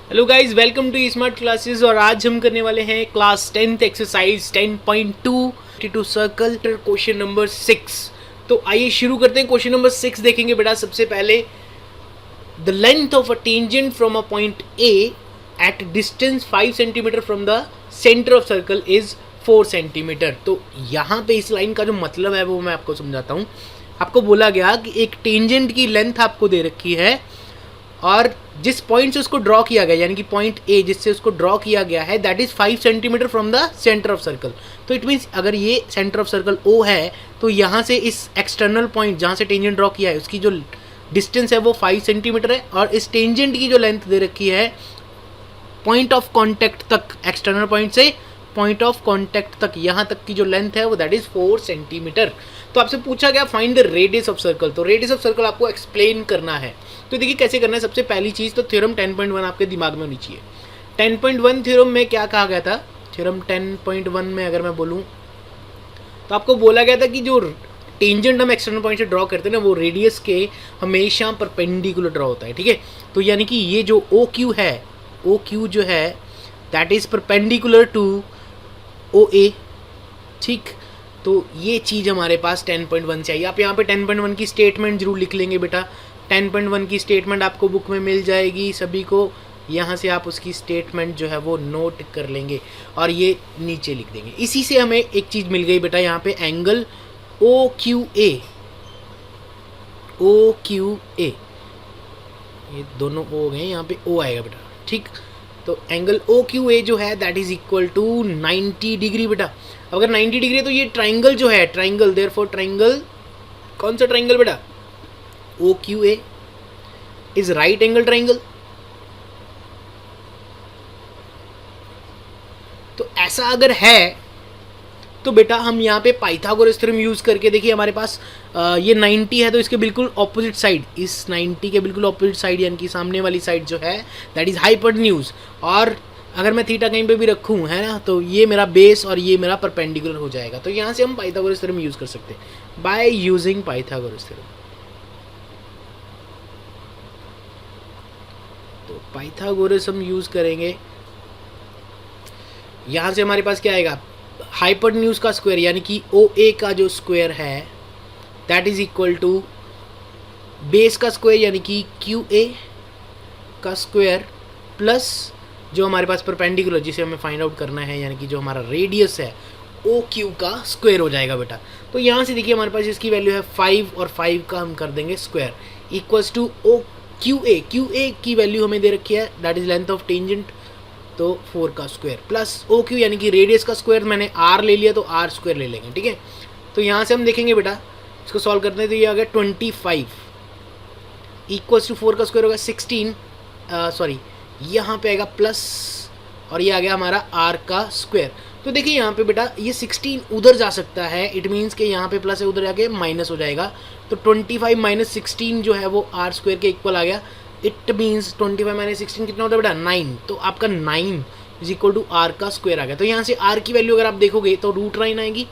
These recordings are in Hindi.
Hello guys, welcome to smart classes. और आज हम करने वाले हैं class 10th exercise 10.2 to circle question number 6। तो आइए शुरू करते हैं। क्वेश्चन नंबर 6 देखेंगे बेटा। सबसे पहले the length of a tangent from a point A at distance 5 centimetre from the centre of circle is 4 centimetre. तो यहाँ पे इस लाइन का जो मतलब है वो मैं आपको समझाता हूँ। आपको बोला गया कि एक टेंजेंट की लेंथ आपको दे रखी है और जिस पॉइंट से उसको ड्रॉ किया गया, यानी कि पॉइंट ए जिससे उसको ड्रॉ किया गया है, that is 5 centimetre from the centre of circle. तो इट मीन्स अगर ये सेंटर ऑफ सर्कल ओ है तो यहाँ से इस एक्सटर्नल पॉइंट जहाँ से टेंजेंट ड्रॉ किया है उसकी जो डिस्टेंस है वो 5 सेंटीमीटर है। और इस टेंजेंट की जो लेंथ दे रखी है पॉइंट ऑफ कॉन्टैक्ट तक, एक्सटर्नल पॉइंट से पॉइंट ऑफ कॉन्टैक्ट तक, यहाँ तक की जो लेंथ है वो दैट इज 4 सेंटीमीटर। तो आपसे पूछा गया find the radius of circle. तो रेडियस ऑफ सर्कल आपको एक्सप्लेन करना है। तो देखिए कैसे करना है। सबसे पहली चीज़ तो थ्योरम 10.1 आपके दिमाग में होनी चाहिए। 10.1 थ्योरम में क्या कहा गया था? थ्योरम 10.1 में अगर मैं बोलूँ तो आपको बोला गया था कि जो टेंजेंट हम एक्सटर्नल पॉइंट से ड्रॉ करते हैं ना वो रेडियस के हमेशा परपेंडिकुलर ड्रॉ होता है। ठीक है, तो यानी कि ये जो ओ क्यू है, ओ क्यू जो है that is perpendicular to O A. ठीक, तो ये चीज़ हमारे पास 10.1 से आई। आप यहाँ पे 10.1 की स्टेटमेंट जरूर लिख लेंगे बेटा। 10.1 की स्टेटमेंट आपको बुक में मिल जाएगी सभी को। यहाँ से आप उसकी स्टेटमेंट जो है वो नोट कर लेंगे और ये नीचे लिख देंगे। इसी से हमें एक चीज़ मिल गई बेटा, यहाँ पे angle O Q A, O Q A, ये दोनों ओ हो गए, यहाँ पे ओ आएगा बेटा। ठीक, तो एंगल ओ क्यू ए जो है that is equal to 90 degree बेटा। अगर 90 डिग्री है तो ये ट्राइंगल जो है, ट्राइंगल, देयरफॉर ट्राइंगल, कौन सा ट्राइंगल बेटा? O Q A is right angle triangle. तो ऐसा अगर है तो बेटा हम यहाँ पे पाइथागोरस थ्योरम यूज करके, देखिए हमारे पास ये 90 है तो इसके बिल्कुल ऑपोजिट साइड, इस 90 के बिल्कुल ऑपोजिट साइड यानी कि सामने वाली साइड जो है दैट इज हाइपोटेन्यूज। और अगर मैं थीटा कहीं पे भी रखूँ है ना तो ये मेरा बेस और ये मेरा परपेंडिकुलर हो जाएगा। तो यहाँ से हम पाइथागोरस थ्योरम यूज कर सकते हैं बाय यूजिंग पाइथागोरस थ्योरम। तो पाइथागोरस हम यूज करेंगे। यहाँ से हमारे पास क्या आएगा? हाइपोटेन्यूज का स्क्वायर यानी कि ओ ए का जो स्क्वायर है that is equal to base का स्क्वायर यानी कि क्यू ए का स्क्वायर प्लस जो हमारे पास परपेंडिकुलर जिसे हमें फाइंड आउट करना है यानी कि जो हमारा रेडियस है ओ क्यू का स्क्वायर हो जाएगा बेटा। तो यहाँ से देखिए हमारे पास इसकी वैल्यू है 5 और 5 का हम कर देंगे square equals to O Q A. Q A की वैल्यू हमें दे रखी है that is length of tangent, तो 4 का स्क्वायर प्लस ओ क्यू यानी कि रेडियस का स्क्वायर, मैंने आर ले लिया तो आर स्क्वायर ले लेंगे। ठीक है, तो यहाँ से हम देखेंगे बेटा, इसको सॉल्व करते हैं तो ये आ गया 25 इक्वल्स टू 4 का स्क्वायर होगा 16, सॉरी यहाँ पे आएगा प्लस और ये आ गया हमारा आर का स्क्वायर। तो देखिए यहाँ पे बेटा ये 16 उधर जा सकता है, इट मीन्स कि यहाँ पे प्लस है उधर जाके माइनस हो जाएगा। तो 25 माइनस 16 जो है वो आर स्क्वायर के इक्वल आ गया। इट मीन्स 25 माइनस 16 कितना होता है बेटा? 9। तो आपका 9 इज इक्वल टू आर का स्क्वायर आ गया। तो यहाँ से आर की वैल्यू अगर आप देखोगे तो रूट 9 आएगी।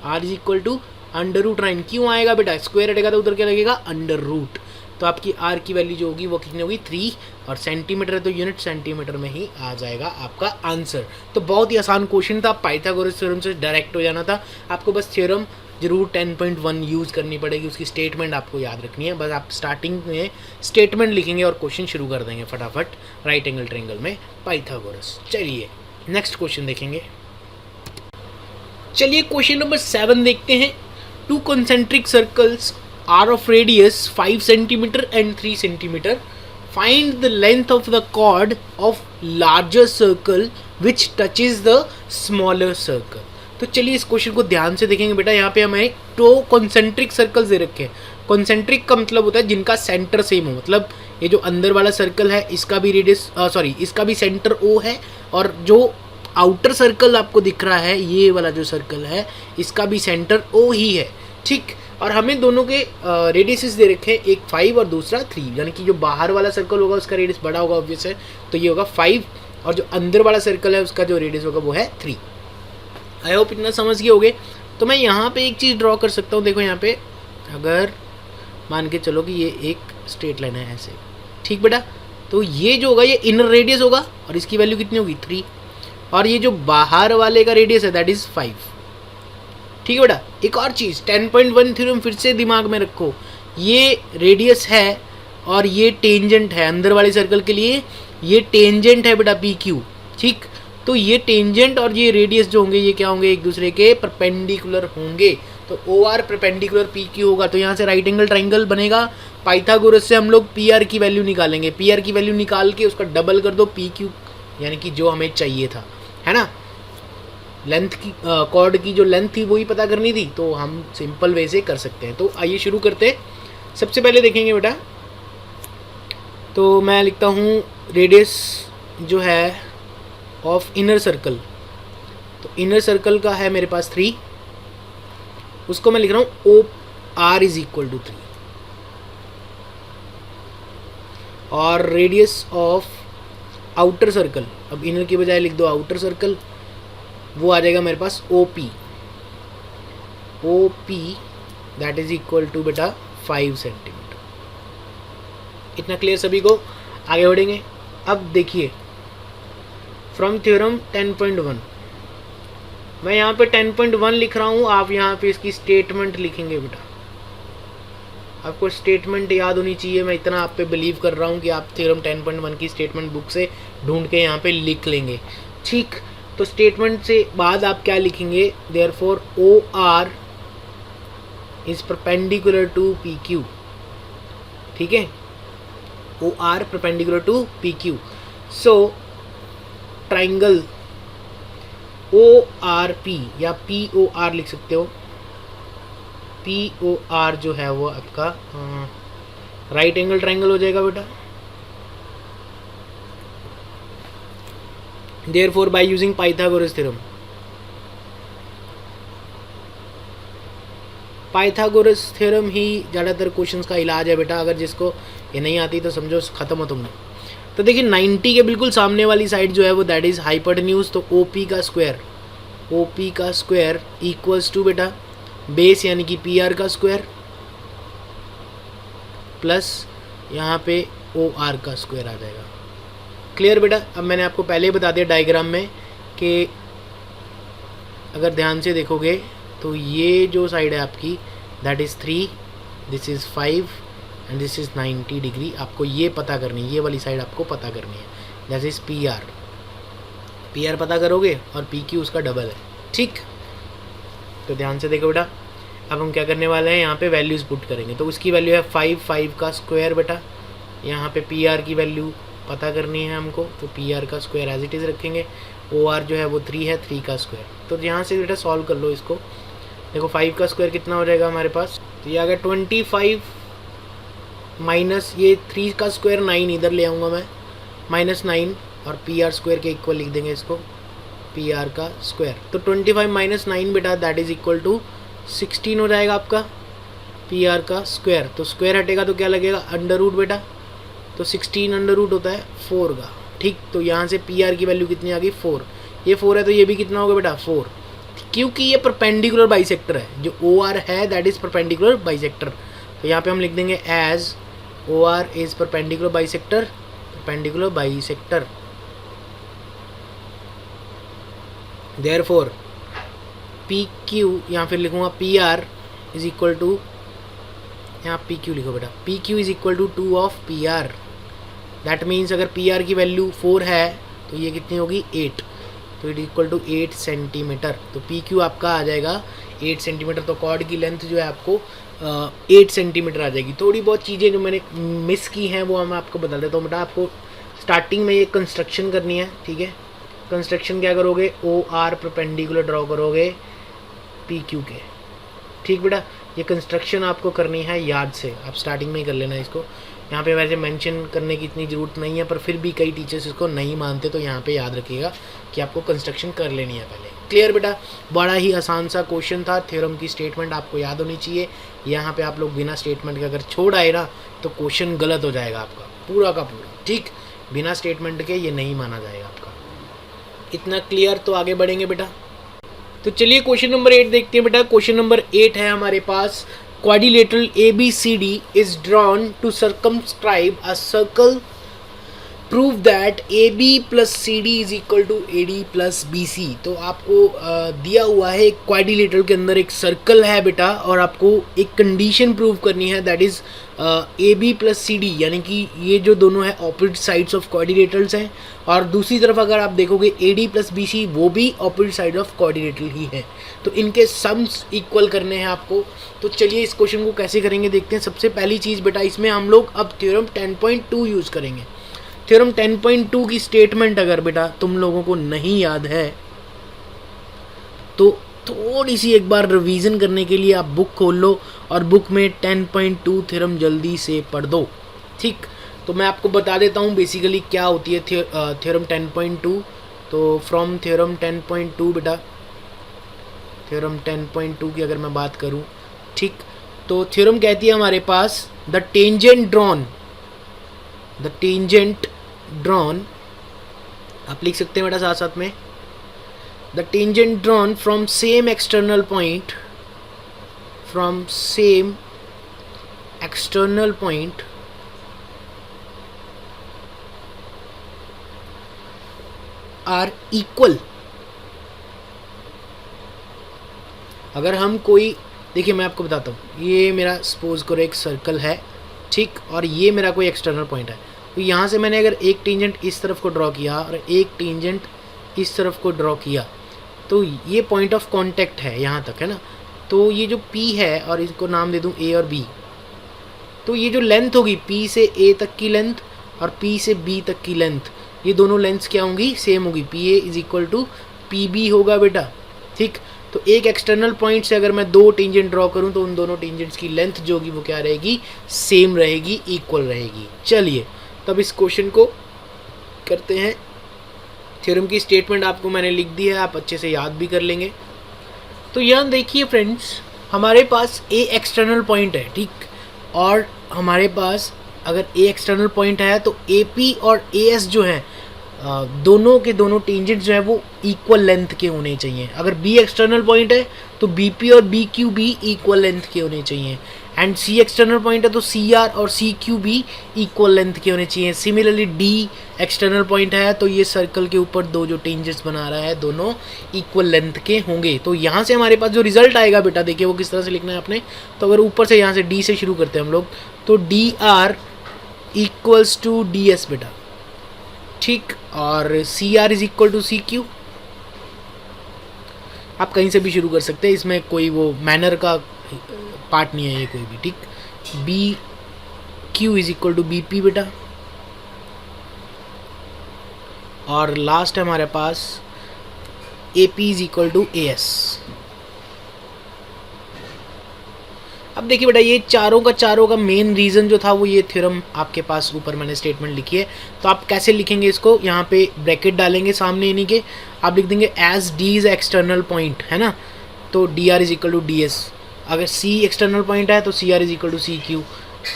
R is equal to under root 9। क्यों आएगा बेटा? स्क्वायर हटेगा तो उधर क्या लगेगा? Under root. तो आपकी आर की वैल्यू जो होगी वो कितनी होगी? 3। और सेंटीमीटर है तो यूनिट सेंटीमीटर में ही आ जाएगा आपका आंसर। तो बहुत ही आसान क्वेश्चन था, पाइथागोरस थ्योरम से डायरेक्ट हो जाना था। आपको बस थ्योरम जरूर 10.1 यूज़ करनी पड़ेगी, उसकी स्टेटमेंट आपको याद रखनी है। बस आप स्टार्टिंग में स्टेटमेंट लिखेंगे और क्वेश्चन शुरू कर देंगे फटाफट राइट एंगल ट्रायंगल में पाइथागोरस। चलिए नेक्स्ट क्वेश्चन देखेंगे। चलिए क्वेश्चन नंबर 7 देखते हैं। Two concentric circles are of radius 5 centimetre and 3 centimetre. Find the length of the chord of larger circle which touches the smaller circle. तो चलिए इस क्वेश्चन को ध्यान से देखेंगे बेटा। यहाँ पे हमें 2 कॉन्सेंट्रिक सर्कल्स दे रखे हैं। कॉन्सेंट्रिक का मतलब होता है जिनका सेंटर सेम हो, मतलब ये जो अंदर वाला सर्कल है इसका भी रेडियस सॉरी इसका भी सेंटर ओ है और जो आउटर सर्कल आपको दिख रहा है ये वाला जो सर्कल है इसका भी सेंटर ओ ही है। ठीक, और हमें दोनों के रेडियसेस दे रखे हैं, एक 5 और दूसरा 3, यानी कि जो बाहर वाला सर्कल होगा उसका रेडियस बड़ा होगा ऑब्वियस है, तो ये होगा 5 और जो अंदर वाला सर्कल है उसका जो रेडियस होगा वो है 3। आई होप इतना समझ गए होगे। तो मैं यहाँ पे एक चीज़ ड्रॉ कर सकता हूँ। देखो यहाँ पे अगर मान के चलो कि ये एक स्ट्रेट लाइन है ऐसे, ठीक बेटा, तो ये जो होगा ये इनर रेडियस होगा और इसकी वैल्यू कितनी होगी 3, और ये जो बाहर वाले का रेडियस है दैट इज़ 5। ठीक है बेटा। एक और चीज़ 10.1 थ्योरम फिर से दिमाग में रखो, ये रेडियस है और ये टेंजेंट है अंदर वाले सर्कल के लिए, ये टेंजेंट है बेटा पी क्यू। ठीक, तो ये टेंजेंट और ये रेडियस जो होंगे ये क्या होंगे, एक दूसरे के परपेंडिकुलर होंगे। तो O R perpendicular P Q होगा, तो यहाँ से राइट एंगल ट्राइंगल बनेगा। पाइथागोरस से हम लोग पी आर की वैल्यू निकालेंगे, पी आर की वैल्यू निकाल के उसका डबल कर दो पी क्यू, यानी कि जो हमें चाहिए था, है ना। लेंथ की कॉर्ड की जो लेंथ थी वही पता करनी थी, तो हम सिंपल वे से कर सकते हैं। तो आइए शुरू करते हैं। सबसे पहले देखेंगे बेटा, तो मैं लिखता हूँ रेडियस जो है ऑफ इनर सर्कल, तो इनर सर्कल का है मेरे पास 3, उसको मैं लिख रहा हूँ O R is equal to 3, और रेडियस ऑफ आउटर सर्कल, अब इनर की बजाय लिख दो आउटर सर्कल, वो आ जाएगा मेरे पास O P that is equal to बेटा 5 सेंटीमीटर। इतना क्लियर सभी को? आगे बढ़ेंगे। अब देखिए फ्रॉम थ्योरम 10.1, मैं यहाँ पे 10.1 लिख रहा हूँ, आप यहाँ पे इसकी स्टेटमेंट लिखेंगे बेटा। आपको स्टेटमेंट याद होनी चाहिए, मैं इतना आप पे बिलीव कर रहा हूँ कि आप थ्योरम 10.1 की स्टेटमेंट बुक से ढूंढ के यहाँ पे लिख लेंगे। ठीक, तो स्टेटमेंट से बाद आप क्या लिखेंगे, therefore O R is perpendicular to P Q. ठीक है, O R perpendicular to P Q, so triangle O R P या पी ओ आर लिख सकते हो। पी ओ आर जो है वो आपका राइट एंगल ट्राइंगल हो जाएगा बेटा। Therefore by using Pythagoras theorem, Pythagoras theorem ही ज़्यादातर क्वेश्चंस का इलाज है बेटा। अगर जिसको ये नहीं आती तो समझो ख़त्म हो तुमने। तो देखिए 90 के बिल्कुल सामने वाली साइड जो है वो दैट इज़ हाइपोटेन्यूज, तो ओ पी का स्क्वायर इक्वल्स टू बेटा बेस यानी कि पी आर का स्क्वायर प्लस यहाँ पे ओ आर का स्क्वायर आ जाएगा। क्लियर बेटा? अब मैंने आपको पहले ही बता दिया डायग्राम में कि अगर ध्यान से देखोगे तो ये जो साइड है आपकी that is 3, this is 5 and this is 90 degree. आपको ये पता करनी है, ये वाली साइड आपको पता करनी है, दैट इज़ पी आर पता करोगे और पी क्यू उसका डबल है। ठीक, तो ध्यान से देखो बेटा। अब हम क्या करने वाले हैं, यहाँ पे वैल्यूज़ पुट करेंगे। तो उसकी वैल्यू है 5 का स्क्वायर बेटा। यहाँ पे पी आर की वैल्यू पता करनी है हमको, तो पी आर का स्क्वायर एज इट इज़ रखेंगे। ओ आर जो है वो 3 है, 3 का स्क्वायर। तो यहाँ से बेटा सॉल्व कर लो इसको। देखो 5 का स्क्वायर कितना हो जाएगा हमारे पास, तो ये आ गया 25 माइनस ये 3 का स्क्वायर 9, इधर ले आऊँगा मैं, माइनस 9 और पी आर स्क्वायर के इक्वल लिख देंगे इसको, पी आर का स्क्वायर। तो 25 माइनस 9 बेटा दैट इज़ इक्वल टू 16 हो जाएगा आपका पी आर का स्क्वायर। तो स्क्वायर हटेगा तो क्या लगेगा, अंडर रूट बेटा। तो 16 अंडर रूट होता है 4 का। ठीक, तो यहाँ से पी आर की वैल्यू कितनी आ गई 4, ये 4 है तो ये भी कितना होगा बेटा 4, क्योंकि ये परपेंडिकुलर बाइसेक्टर है। जो ओ आर है दैट इज़ परपेंडिकुलर बाइसेक्टर। तो यहाँ पे हम लिख देंगे as O R is perpendicular bisector, therefore P Q, यहाँ फिर लिखूँगा P R is equal to, यहाँ पी क्यू लिखो बेटा, P Q is equal to 2 of P R. That means अगर पी आर की वैल्यू 4 है तो ये कितनी होगी 8, तो इट इक्वल टू 8 सेंटीमीटर। तो पी क्यू आपका आ जाएगा 8 सेंटीमीटर। तो कॉर्ड की लेंथ जो है आपको 8 सेंटीमीटर आ जाएगी। थोड़ी बहुत चीज़ें जो मैंने मिस की हैं वो मैं आपको बता देता हूँ बेटा। आपको स्टार्टिंग में ये कंस्ट्रक्शन करनी है, ठीक है। कंस्ट्रक्शन क्या करोगे, ओ आर परपेंडिकुलर ड्रॉ करोगे पी क्यू के। ठीक बेटा, ये कंस्ट्रक्शन आपको करनी है याद से, आप स्टार्टिंग में ही कर लेना इसको। यहाँ पे वैसे मेंशन करने की इतनी ज़रूरत नहीं है, पर फिर भी कई टीचर्स इसको नहीं मानते, तो यहाँ पे याद रखिएगा कि आपको कंस्ट्रक्शन कर लेनी है पहले। क्लियर बेटा? बड़ा ही आसान सा क्वेश्चन था। थ्योरम की स्टेटमेंट आपको याद होनी चाहिए। यहाँ पे आप लोग बिना स्टेटमेंट के अगर छोड़ आए ना तो क्वेश्चन गलत हो जाएगा आपका पूरा का पूरा। ठीक, बिना स्टेटमेंट के ये नहीं माना जाएगा आपका। इतना क्लियर? तो आगे बढ़ेंगे बेटा। तो चलिए क्वेश्चन नंबर 8 देखते हैं बेटा। क्वेश्चन नंबर 8 है हमारे पास, quadrilateral ABCD is drawn to circumscribe a circle prove that A B plus C D is equal to A D plus B C. तो आपको दिया हुआ है एक क्वाड्रिलेटरल के अंदर एक सर्कल है बेटा, और आपको एक कंडीशन प्रूव करनी है, that is A B plus C D, यानी कि ये जो दोनों है ऑपोजिट साइड्स ऑफ क्वाड्रिलेटरल्स हैं, और दूसरी तरफ अगर आप देखोगे A D plus B C वो भी ऑपोजिट साइड ऑफ क्वाड्रिलेटरल ही है, तो इनके सम्स इक्वल करने हैं आपको। तो चलिए इस क्वेश्चन को कैसे करेंगे देखते हैं। सबसे पहली चीज़ बेटा, इसमें हम लोग अब थ्योरम 10.2 यूज़ करेंगे। थ्योरम 10.2 की स्टेटमेंट अगर बेटा तुम लोगों को नहीं याद है तो थोड़ी सी एक बार रिवीजन करने के लिए आप बुक खोल लो और बुक में 10.2 थ्योरम जल्दी से पढ़ दो, ठीक। तो मैं आपको बता देता हूँ बेसिकली क्या होती है थ्योरम 10.2। तो फ्रॉम थ्योरम 10.2 बेटा, थ्योरम 10.2 की अगर मैं बात करूँ, ठीक, तो थ्योरम कहती है हमारे पास द टेंजेंट ड्रॉन, आप लिख सकते हैं बेटा साथ साथ में, the tangent drawn from same external point are equal. अगर हम कोई, देखिए मैं आपको बताता हूँ, ये मेरा सपोज करो एक सर्कल है, ठीक, और ये मेरा कोई एक्सटर्नल पॉइंट है, तो यहाँ से मैंने अगर एक टेंजेंट इस तरफ को ड्रॉ किया और एक टेंजेंट इस तरफ को ड्रॉ किया, तो ये पॉइंट ऑफ कांटेक्ट है यहाँ तक, है ना। तो ये जो P है, और इसको नाम दे दूँ A और B, तो ये जो लेंथ होगी P से A तक की लेंथ और P से B तक की लेंथ, ये दोनों लेंथ्स क्या होंगी, सेम होगी, PA is equal to PB होगा बेटा, ठीक। तो एक एक्सटर्नल पॉइंट से अगर मैं दो टेंजेंट ड्रॉ करूं तो उन दोनों टेंजेंट्स की लेंथ जो होगी वो क्या रहेगी, सेम रहेगी, इक्वल रहेगी। चलिए तब इस क्वेश्चन को करते हैं। थ्योरम की स्टेटमेंट आपको मैंने लिख दी है, आप अच्छे से याद भी कर लेंगे। तो यहाँ देखिए फ्रेंड्स, हमारे पास ए एक्सटर्नल पॉइंट है, ठीक, और हमारे पास अगर ए एक्सटर्नल पॉइंट है तो ए पी और ए एस जो है दोनों के दोनों टेंजेंट्स जो है वो इक्वल लेंथ के होने चाहिए। अगर बी एक्सटर्नल पॉइंट है तो बी पी और बी क्यू भी इक्वल लेंथ के होने चाहिए, एंड सी एक्सटर्नल पॉइंट है तो सी आर और सी क्यू भी इक्वल लेंथ के होने चाहिए। सिमिलरली डी एक्सटर्नल पॉइंट है तो ये सर्कल के ऊपर दो जो टेंजेंट्स बना रहा है दोनों इक्वल लेंथ के होंगे। तो यहाँ से हमारे पास जो रिजल्ट आएगा बेटा, देखिए वो किस तरह से लिखना है आपने। तो अगर ऊपर से यहाँ से डी से शुरू करते हैं हम लोग, तो D R equals to D S बेटा, ठीक, और C R is equal to C Q. आप कहीं से भी शुरू कर सकते हैं, इसमें कोई वो मैनर का पार्ट नहीं है ये कोई भी, ठीक। B Q is equal to B P बेटा, और लास्ट है हमारे पास A P is equal to A S. अब देखिए बेटा, ये चारों का मेन रीज़न जो था वो ये थ्योरम आपके पास ऊपर मैंने स्टेटमेंट लिखी है। तो आप कैसे लिखेंगे इसको, यहाँ पे ब्रैकेट डालेंगे सामने इन्हीं के, आप लिख देंगे as D is external point, है ना, तो D R is equal to D S. अगर सी एक्सटर्नल पॉइंट है तो C R is equal to C Q,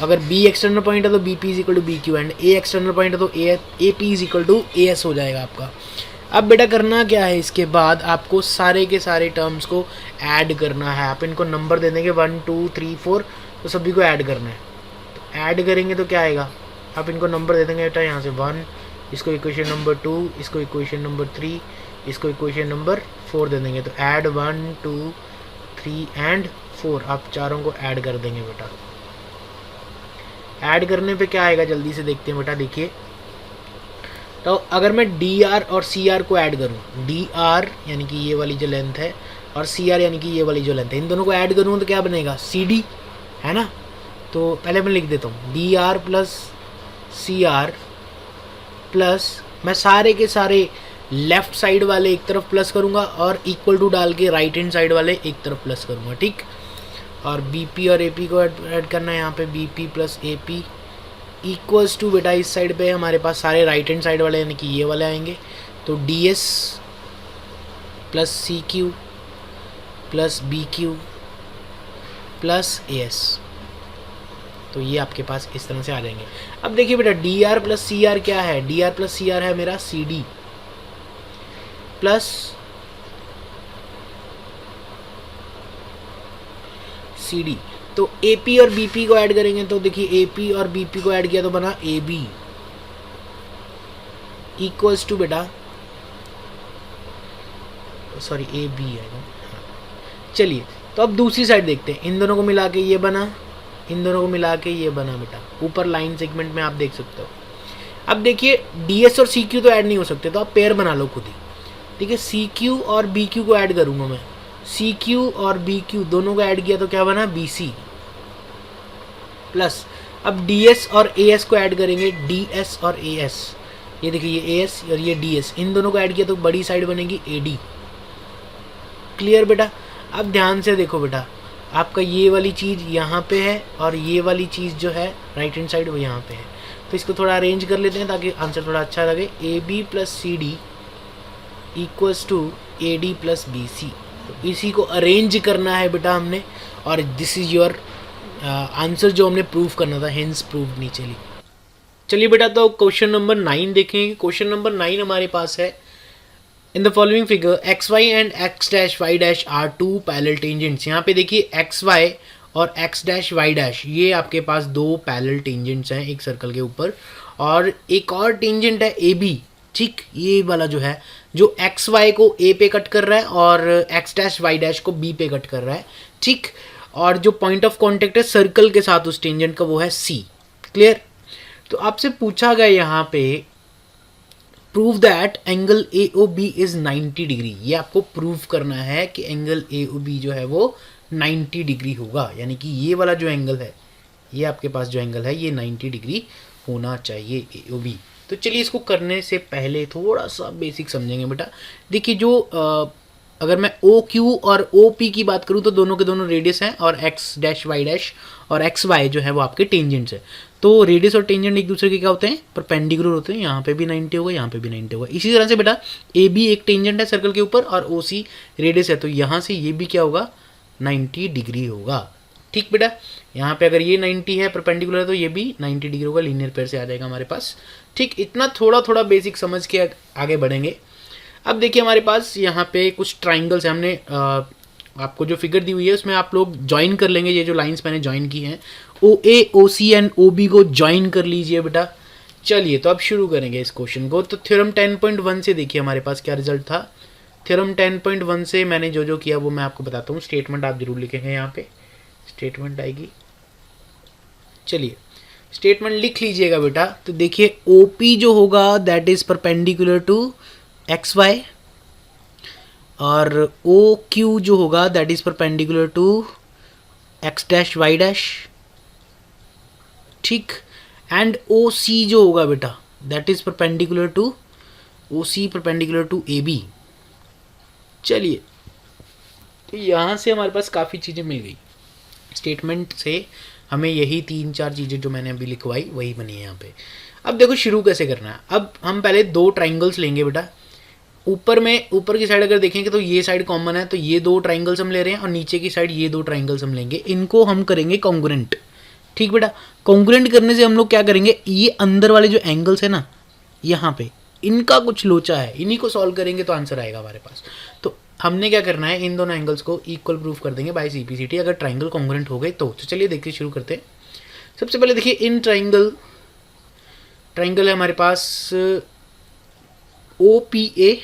अगर बी एक्सटर्नल पॉइंट है तो B P is equal to B Q, and A external point है तो A P is equal to A S हो जाएगा आपका। अब बेटा करना क्या है, इसके बाद आपको सारे के सारे टर्म्स को ऐड करना है। आप इनको नंबर दे देंगे 1 2 3 4, तो सभी को ऐड करना है। तो ऐड करेंगे तो क्या आएगा, आप इनको नंबर दे देंगे बेटा, यहाँ से 1, इसको इक्वेशन नंबर 2, इसको इक्वेशन नंबर 3, इसको इक्वेशन नंबर 4 दे देंगे। तो ऐड 1 2 3 एंड 4, आप चारों को ऐड कर देंगे बेटा। ऐड करने पे क्या आएगा जल्दी से देखते हैं बेटा, देखिए। तो अगर मैं डी आर और सी आर को ऐड करूँ, डी आर यानी कि ये वाली जो लेंथ है और सी आर यानी कि ये वाली जो लेंथ है, इन दोनों को ऐड करूँ तो क्या बनेगा, सी डी, है ना। तो पहले मैं लिख देता हूँ D R plus C R plus, मैं सारे के सारे लेफ़्ट साइड वाले एक तरफ प्लस करूँगा और इक्वल टू डाल के राइट हैंड साइड वाले एक तरफ प्लस करूँगा, ठीक। और बी पी और ए पी को ऐड करना है यहाँ पे, B P plus A P equals to बेटा, इस साइड पे हमारे पास सारे राइट हैंड साइड वाले यानी कि ये वाले आएंगे, तो D S plus C Q plus B Q plus A S. तो ये आपके पास इस तरह से आ जाएंगे। अब देखिए बेटा, D R plus C R क्या है, D R plus C R है मेरा C D plus C D. तो ए पी और बी पी को ऐड करेंगे तो देखिए ए पी और बी पी को ऐड किया तो बना ए बी, इक्वल्स टू बेटा, सॉरी ए बी है ना। चलिए तो अब दूसरी साइड देखते हैं, इन दोनों को मिला के ये बना, इन दोनों को मिला के ये बना बेटा, ऊपर लाइन सेगमेंट में आप देख सकते हो। अब देखिए डी एस और सी क्यू तो ऐड नहीं हो सकते, तो आप पेयर बना लो खुद ही। ठीक है, सी क्यू और बी क्यू को ऐड करूँगा मैं, सी क्यू और बी क्यू दोनों को ऐड किया तो क्या बना, बी सी प्लस, अब डी एस और ए एस को ऐड करेंगे, डी एस और ए एस, ये देखिए ये ए एस और ये डी एस, इन दोनों को ऐड किया तो बड़ी साइड बनेगी ए डी। क्लियर बेटा। अब ध्यान से देखो बेटा, आपका ये वाली चीज़ यहाँ पे है और ये वाली चीज़ जो है राइट हैंड साइड वो यहाँ पे है, तो इसको थोड़ा अरेंज कर लेते हैं ताकि आंसर थोड़ा अच्छा लगे। A B plus C D equals to A D plus B C, तो इसी को अरेंज करना है बेटा हमने, और दिस इज़ योर आंसर जो हमने प्रूव करना था, हेंस प्रूव नीचे लिख। चलिए बेटा तो क्वेश्चन नंबर 9 देखेंगे। क्वेश्चन नंबर 9 हमारे पास है, in the following figure X Y and X dash Y dash are two parallel tangents. यहाँ पे देखिए एक्स वाई और एक्स डैश वाई डैश ये आपके पास दो पैरेलल टेंजेंट्स हैं एक सर्कल के ऊपर, और एक और टेंजेंट है ए बी। ठीक, ये वाला जो है जो एक्स वाई को ए पे कट कर रहा है और एक्स डैश वाई डैश को बी पे कट कर रहा है। ठीक, और जो पॉइंट ऑफ कॉन्टेक्ट है सर्कल के साथ उस टेंजेंट का वो है सी। क्लियर। तो आपसे पूछा गया यहाँ पे prove that angle A O B is 90 degree. ये आपको प्रूव करना है कि एंगल ए ओ बी जो है वो 90 डिग्री होगा, यानी कि ये वाला जो एंगल है, ये आपके पास जो एंगल है ये 90 डिग्री होना चाहिए ए ओ बी। तो चलिए इसको करने से पहले थोड़ा सा बेसिक समझेंगे बेटा। देखिए जो अगर मैं ओ क्यू और ओ पी की बात करूँ तो दोनों के दोनों रेडियस हैं, और एक्स डैश वाई डैश और एक्स वाई जो है वो आपके टेंजेंट्स है। तो रेडियस और टेंजेंट एक दूसरे के क्या होते हैं, परपेंडिकुलर होते हैं। यहाँ पे भी 90 होगा, यहाँ पे भी 90 होगा। इसी तरह से बेटा ए बी एक टेंजेंट है सर्कल के ऊपर और ओ सी रेडियस है, तो यहाँ से ये भी क्या होगा, 90 डिग्री होगा। ठीक बेटा, यहाँ पे अगर ये 90 है परपेंडिकुलर है तो ये भी 90 डिग्री होगा, लीनियर पेयर से आ जाएगा हमारे पास। ठीक, इतना थोड़ा थोड़ा बेसिक समझ के आगे बढ़ेंगे। अब देखिए हमारे पास यहाँ पे कुछ ट्राइंगल्स है, हमने आपको जो फिगर दी हुई है उसमें आप लोग ज्वाइन कर लेंगे, ये जो लाइंस मैंने ज्वाइन की हैं ओ ए ओ सी एंड ओ बी को ज्वाइन कर लीजिए बेटा। चलिए तो अब शुरू करेंगे इस क्वेश्चन को। तो थ्योरम 10.1 से देखिए हमारे पास क्या रिजल्ट था। थ्योरम 10.1 से मैंने जो जो किया वो मैं आपको बताता हूँ। स्टेटमेंट आप जरूर लिखेंगे, यहाँ पे स्टेटमेंट आएगी। चलिए स्टेटमेंट लिख लीजिएगा बेटा। तो देखिए ओ पी जो होगा that is perpendicular to X Y, और ओ क्यू जो होगा that is perpendicular to X dash Y dash. ठीक, एंड ओ सी जो होगा बेटा that is perpendicular to O C perpendicular to A B. चलिए तो यहाँ से हमारे पास काफ़ी चीज़ें मिल गई। स्टेटमेंट से हमें यही 3-4 चीज़ें जो मैंने अभी लिखवाई वही बनी है यहाँ पे। अब देखो शुरू कैसे करना है। अब हम पहले दो ट्राइंगल्स लेंगे बेटा। ऊपर की साइड अगर देखेंगे तो ये साइड कॉमन है, तो ये दो ट्राइंगल्स हम ले रहे हैं, और नीचे की साइड ये दो ट्राइंगल्स हम लेंगे। इनको हम करेंगे कॉन्ग्रुएंट। ठीक बेटा, कॉन्ग्रुएंट करने से हम लोग क्या करेंगे, ये अंदर वाले जो एंगल्स है ना यहाँ पे, इनका कुछ लोचा है, इन्हीं को सॉल्व करेंगे तो आंसर आएगा हमारे पास। तो हमने क्या करना है, इन दोनों एंगल्स को इक्वल प्रूफ कर देंगे बाय सीपीसीटी अगर ट्राइंगल कॉन्ग्रुएंट हो गए तो। चलिए देखिए शुरू करते हैं। सबसे पहले देखिए इन ट्राइंगल है हमारे पास ओ पी ए,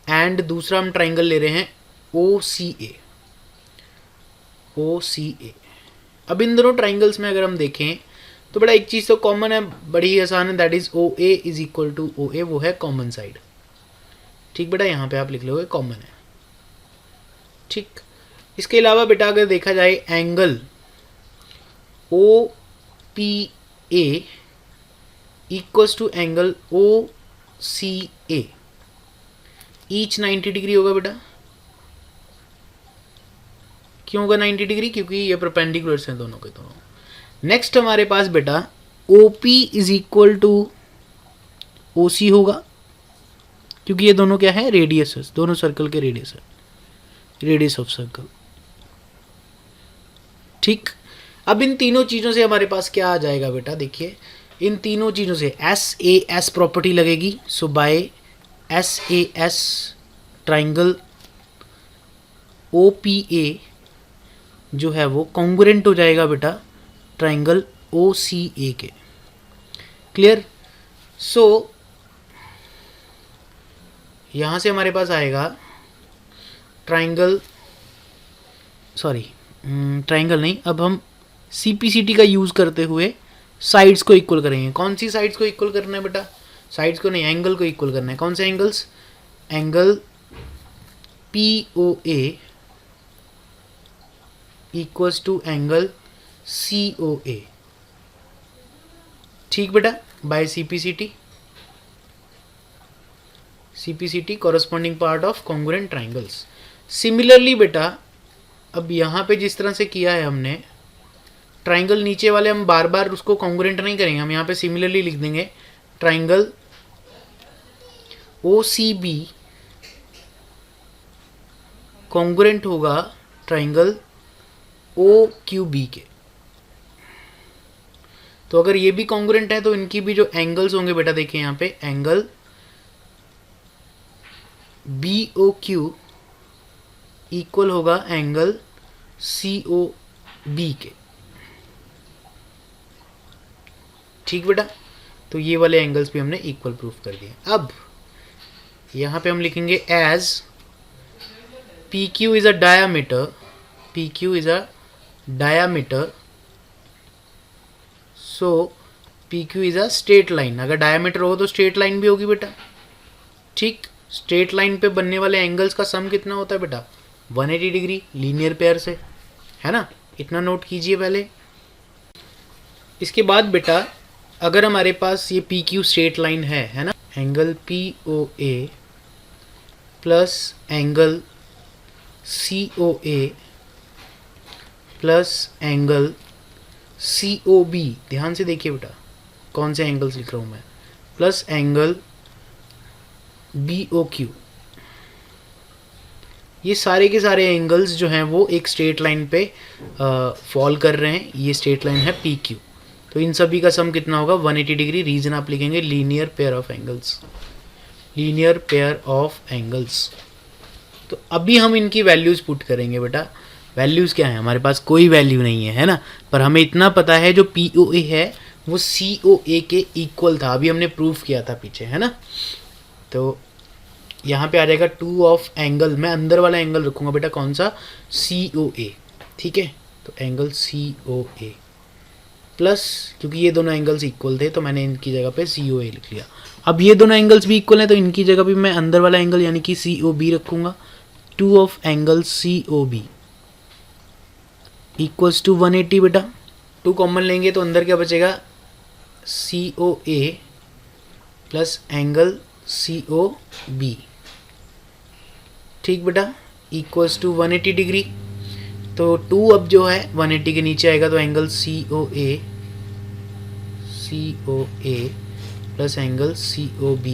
एंड दूसरा हम ट्राइंगल ले रहे हैं ओ सी ए। अब इन दोनों ट्राइंगल्स में अगर हम देखें तो बड़ा एक चीज़ तो कॉमन है, बड़ी ही आसान है, that is O A is equal to O A, वो है कॉमन साइड। ठीक बेटा, यहाँ पे आप लिख लोगे कॉमन है। ठीक, इसके अलावा बेटा अगर देखा जाए angle O P A equals to angle O C A, each 90 degree होगा बेटा। क्यों होगा 90 डिग्री, क्योंकि ये परपेंडिकुलर्स हैं दोनों के दोनों। नेक्स्ट हमारे पास बेटा O P is equal to O C होगा, क्योंकि ये दोनों क्या है, रेडियस है, दोनों सर्कल के रेडियस है, रेडियस ऑफ सर्कल। ठीक, अब इन तीनों चीज़ों से हमारे पास क्या आ जाएगा बेटा, देखिए इन तीनों चीज़ों से एस ए एस प्रॉपर्टी लगेगी। So by S A S triangle O P A जो है वो कॉन्ग्रुएंट हो जाएगा बेटा ट्राइंगल ओ सी ए के। क्लियर। सो यहाँ से हमारे पास आएगा ट्राइंगल, सॉरी ट्राइंगल नहीं, अब हम CPCT का यूज़ करते हुए साइड्स को इक्वल करेंगे। कौन सी साइड्स को इक्वल करना है बेटा? साइड्स को नहीं, एंगल को इक्वल करना है। कौन से angles? Angle POA equals to angle COA। ठीक बेटा, by CPCT corresponding part of congruent triangles. Similarly बेटा, अब यहाँ पे जिस तरह से किया है हमने, ट्राइंगल नीचे वाले हम बार बार उसको कॉन्ग्रुएंट नहीं करेंगे, हम यहाँ पे सिमिलरली लिख देंगे ट्राइंगल OCB कॉन्ग्रुएंट होगा ट्राइंगल OQB के। तो अगर ये भी कॉन्ग्रुएंट है तो इनकी भी जो एंगल्स होंगे बेटा, देखिए यहाँ पे एंगल BOQ इक्वल होगा एंगल COB के। ठीक बेटा, तो ये वाले एंगल्स भी हमने इक्वल प्रूफ कर दिए। अब यहाँ पे हम लिखेंगे as PQ is a diameter, PQ is a diameter, so PQ is a straight line. अगर डायामीटर हो तो स्ट्रेट लाइन भी होगी बेटा। ठीक, स्ट्रेट लाइन पे बनने वाले एंगल्स का सम कितना होता है बेटा? 180 डिग्री लीनियर पेयर से, है ना? इतना नोट कीजिए पहले। इसके बाद बेटा, अगर हमारे पास ये PQ स्ट्रेट लाइन है ना, angle POA plus angle COA plus angle COB, ध्यान से देखिए बेटा कौन से एंगल्स लिख रहा हूँ मैं, प्लस एंगल BOQ, ये सारे के सारे एंगल्स जो हैं वो एक स्ट्रेट लाइन पे फॉल कर रहे हैं। ये स्ट्रेट लाइन है PQ, तो इन सभी का सम कितना होगा? 180 डिग्री। रीजन आप लिखेंगे linear pair of angles, linear pair of angles. तो अभी हम इनकी वैल्यूज़ पुट करेंगे बेटा। वैल्यूज़ क्या है? हमारे पास कोई वैल्यू नहीं है ना, पर हमें इतना पता है जो POA है वो COA के इक्वल था, अभी हमने प्रूफ किया था पीछे, है ना। तो यहाँ पे आ जाएगा 2 ऑफ एंगल, मैं अंदर वाला एंगल रखूँगा बेटा, कौन सा? COA। ठीक है, तो एंगल COA प्लस, क्योंकि ये दोनों एंगल्स इक्वल थे तो मैंने इनकी जगह पे COA लिख लिया। अब ये दोनों एंगल्स भी इक्वल हैं तो इनकी जगह भी मैं अंदर वाला एंगल यानी कि COB रखूँगा। 2 of angle COB equals to 180 बेटा। 2 कॉमन लेंगे तो अंदर क्या बचेगा? COA plus angle COB। ठीक बेटा, इक्वल्स टू 180 डिग्री। तो 2 अब जो है 180 के नीचे आएगा तो angle COA plus angle COB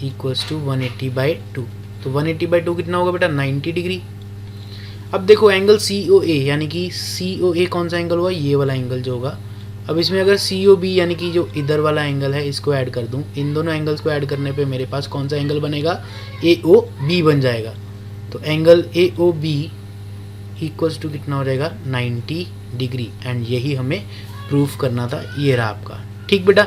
equals to 180/2। तो 180/2 कितना होगा बेटा? 90 डिग्री। अब देखो एंगल COA यानी कि COA कौन सा एंगल हुआ? ये वाला एंगल जो होगा। अब इसमें अगर COB यानी कि जो इधर वाला एंगल है इसको ऐड कर दूं, इन दोनों एंगल्स को ऐड करने पे मेरे पास कौन सा एंगल बनेगा? AOB बन जाएगा। तो एंगल AOB इक्वल्स टू कितना हो जाएगा? 90 डिग्री। एंड यही हमें प्रूफ करना था, ये रहा आपका। ठीक बेटा।